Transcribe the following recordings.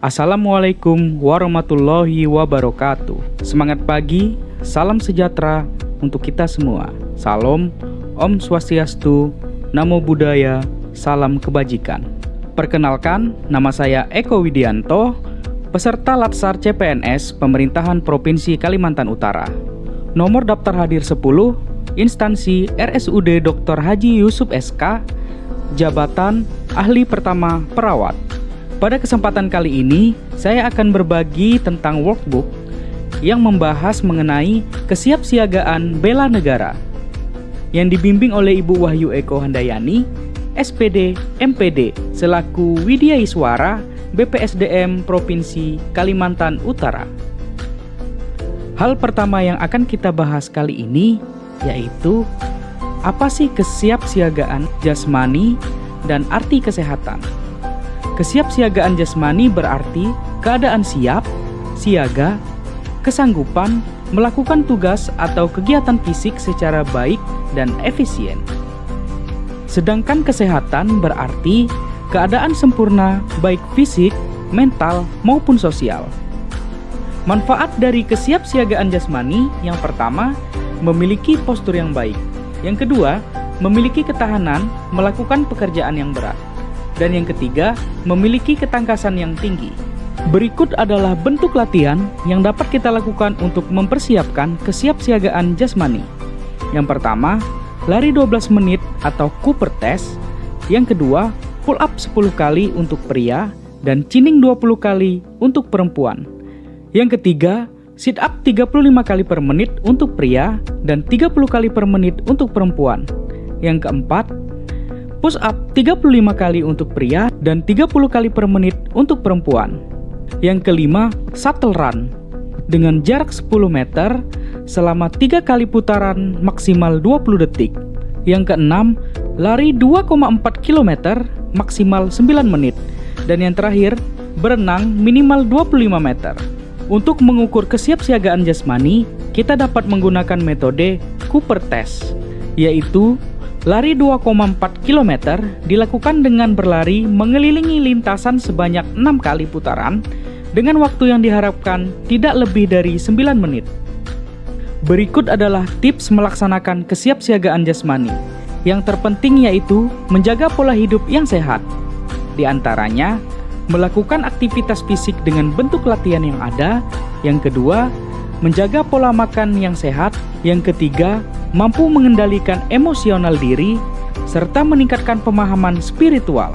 Assalamualaikum warahmatullahi wabarakatuh. Semangat pagi, salam sejahtera untuk kita semua. Salam, Om Swastiastu, Namo Buddhaya, salam kebajikan. Perkenalkan, nama saya Eko Widianto, peserta Latsar CPNS Pemerintahan Provinsi Kalimantan Utara. Nomor daftar hadir 10, instansi RSUD Dr. Haji Yusuf SK, jabatan Ahli Pertama Perawat. Pada kesempatan kali ini, saya akan berbagi tentang workbook yang membahas mengenai kesiapsiagaan bela negara yang dibimbing oleh Ibu Wahyu Eko Handayani, SPD, MPD, selaku Widyaiswara BPSDM Provinsi Kalimantan Utara. Hal pertama yang akan kita bahas kali ini yaitu apa sih kesiapsiagaan jasmani dan arti kesehatan. Kesiapsiagaan jasmani berarti keadaan siap, siaga, kesanggupan melakukan tugas atau kegiatan fisik secara baik dan efisien. Sedangkan kesehatan berarti keadaan sempurna baik fisik, mental, maupun sosial. Manfaat dari kesiapsiagaan jasmani yang pertama, memiliki postur yang baik. Yang kedua, memiliki ketahanan melakukan pekerjaan yang berat. Dan yang ketiga, memiliki ketangkasan yang tinggi. Berikut adalah bentuk latihan yang dapat kita lakukan untuk mempersiapkan kesiapsiagaan jasmani. Yang pertama, lari 12 menit atau Cooper test. Yang kedua, pull up 10 kali untuk pria dan chinning 20 kali untuk perempuan. Yang ketiga, sit up 35 kali per menit untuk pria dan 30 kali per menit untuk perempuan. Yang keempat, push up 35 kali untuk pria dan 30 kali per menit untuk perempuan. Yang kelima, shuttle run dengan jarak 10 meter selama 3 kali putaran maksimal 20 detik. Yang keenam, lari 2,4 km maksimal 9 menit. Dan yang terakhir, berenang minimal 25 meter. Untuk mengukur kesiapsiagaan jasmani, kita dapat menggunakan metode Cooper test, yaitu lari 2,4 km dilakukan dengan berlari mengelilingi lintasan sebanyak 6 kali putaran dengan waktu yang diharapkan tidak lebih dari 9 menit. Berikut adalah tips melaksanakan kesiapsiagaan jasmani. Yang terpenting yaitu menjaga pola hidup yang sehat. Di antaranya, melakukan aktivitas fisik dengan bentuk latihan yang ada. Yang kedua, menjaga pola makan yang sehat. Yang ketiga, mampu mengendalikan emosional diri, serta meningkatkan pemahaman spiritual.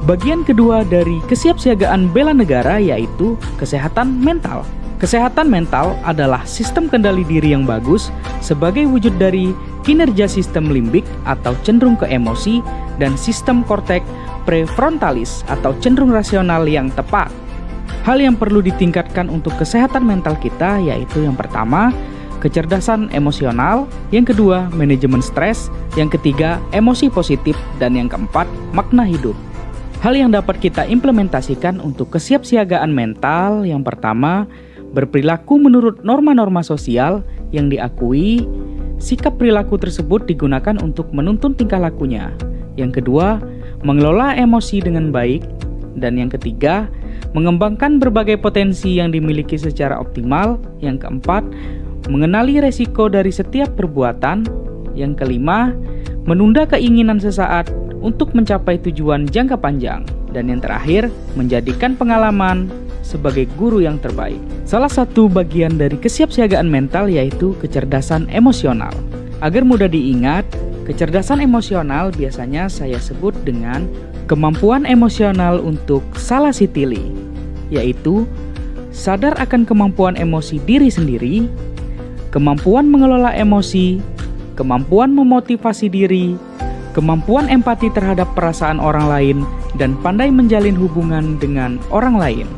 Bagian kedua dari kesiapsiagaan bela negara yaitu kesehatan mental. Kesehatan mental adalah sistem kendali diri yang bagus sebagai wujud dari kinerja sistem limbik atau cenderung ke emosi dan sistem korteks prefrontalis atau cenderung rasional yang tepat. Hal yang perlu ditingkatkan untuk kesehatan mental kita yaitu yang pertama, kecerdasan emosional, yang kedua, manajemen stres, yang ketiga, emosi positif, dan yang keempat, makna hidup. Hal yang dapat kita implementasikan untuk kesiapsiagaan mental, yang pertama, berperilaku menurut norma-norma sosial yang diakui. Sikap perilaku tersebut digunakan untuk menuntun tingkah lakunya. Yang kedua, mengelola emosi dengan baik. Dan yang ketiga, mengembangkan berbagai potensi yang dimiliki secara optimal. Yang keempat, mengenali resiko dari setiap perbuatan. Yang kelima, menunda keinginan sesaat untuk mencapai tujuan jangka panjang. Dan yang terakhir, menjadikan pengalaman sebagai guru yang terbaik. Salah satu bagian dari kesiapsiagaan mental yaitu kecerdasan emosional. Agar mudah diingat, kecerdasan emosional biasanya saya sebut dengan kemampuan emosional untuk salah sitili, yaitu sadar akan kemampuan emosi diri sendiri, kemampuan mengelola emosi, kemampuan memotivasi diri, kemampuan empati terhadap perasaan orang lain, dan pandai menjalin hubungan dengan orang lain.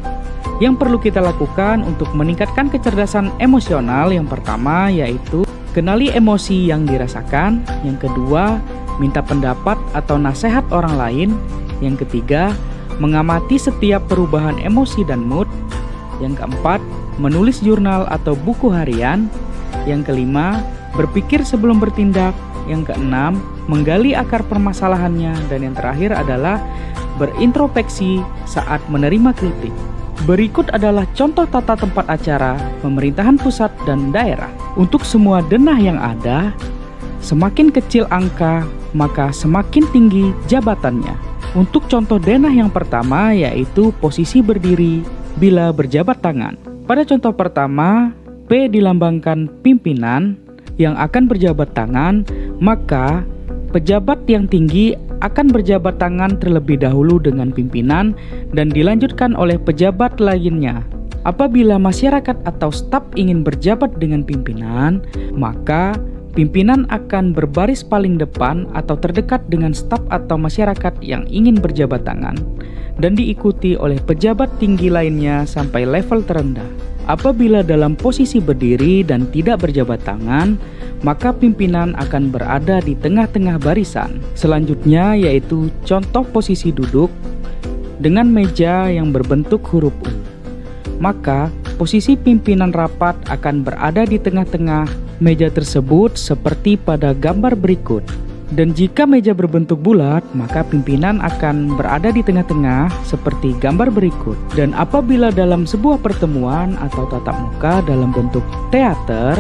Yang perlu kita lakukan untuk meningkatkan kecerdasan emosional yang pertama yaitu kenali emosi yang dirasakan, yang kedua, minta pendapat atau nasihat orang lain, yang ketiga, mengamati setiap perubahan emosi dan mood, yang keempat, menulis jurnal atau buku harian, yang kelima, berpikir sebelum bertindak, yang keenam, menggali akar permasalahannya, dan yang terakhir adalah berintrospeksi saat menerima kritik. Berikut adalah contoh tata tempat acara pemerintahan pusat dan daerah. Untuk semua denah yang ada, semakin kecil angka, maka semakin tinggi jabatannya. Untuk contoh denah yang pertama yaitu posisi berdiri bila berjabat tangan. Pada contoh pertama, P dilambangkan pimpinan yang akan berjabat tangan, maka pejabat yang tinggi akan berjabat tangan terlebih dahulu dengan pimpinan dan dilanjutkan oleh pejabat lainnya. Apabila masyarakat atau staf ingin berjabat dengan pimpinan, maka pimpinan akan berbaris paling depan atau terdekat dengan staf atau masyarakat yang ingin berjabat tangan dan diikuti oleh pejabat tinggi lainnya sampai level terendah. Apabila dalam posisi berdiri dan tidak berjabat tangan, maka pimpinan akan berada di tengah-tengah barisan. Selanjutnya yaitu contoh posisi duduk dengan meja yang berbentuk huruf U. Maka posisi pimpinan rapat akan berada di tengah-tengah meja tersebut seperti pada gambar berikut. Dan jika meja berbentuk bulat, maka pimpinan akan berada di tengah-tengah seperti gambar berikut. Dan apabila dalam sebuah pertemuan atau tatap muka dalam bentuk teater,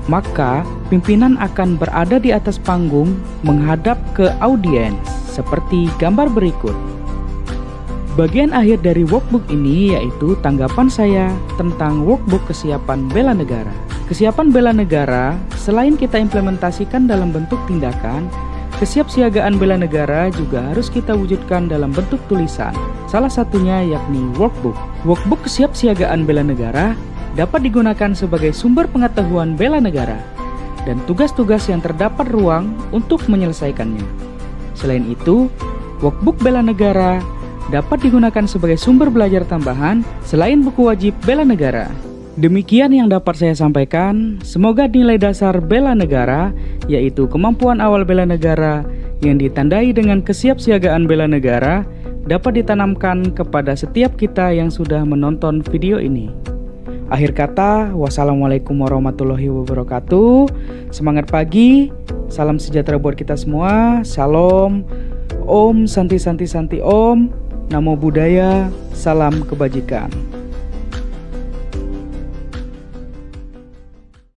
maka pimpinan akan berada di atas panggung menghadap ke audiens seperti gambar berikut. Bagian akhir dari workbook ini yaitu tanggapan saya tentang workbook kesiapan bela negara. Kesiapan bela negara selain kita implementasikan dalam bentuk tindakan, kesiapsiagaan bela negara juga harus kita wujudkan dalam bentuk tulisan. Salah satunya yakni workbook. Workbook kesiapsiagaan bela negara dapat digunakan sebagai sumber pengetahuan bela negara dan tugas-tugas yang terdapat ruang untuk menyelesaikannya. Selain itu, workbook bela negara dapat digunakan sebagai sumber belajar tambahan selain buku wajib bela negara. Demikian yang dapat saya sampaikan. Semoga nilai dasar bela negara, yaitu kemampuan awal bela negara yang ditandai dengan kesiapsiagaan bela negara, dapat ditanamkan kepada setiap kita yang sudah menonton video ini. Akhir kata, wassalamualaikum warahmatullahi wabarakatuh. Semangat pagi, salam sejahtera buat kita semua. Shalom, Om, Santi Santi Santi Om, Namo Buddhaya, salam kebajikan.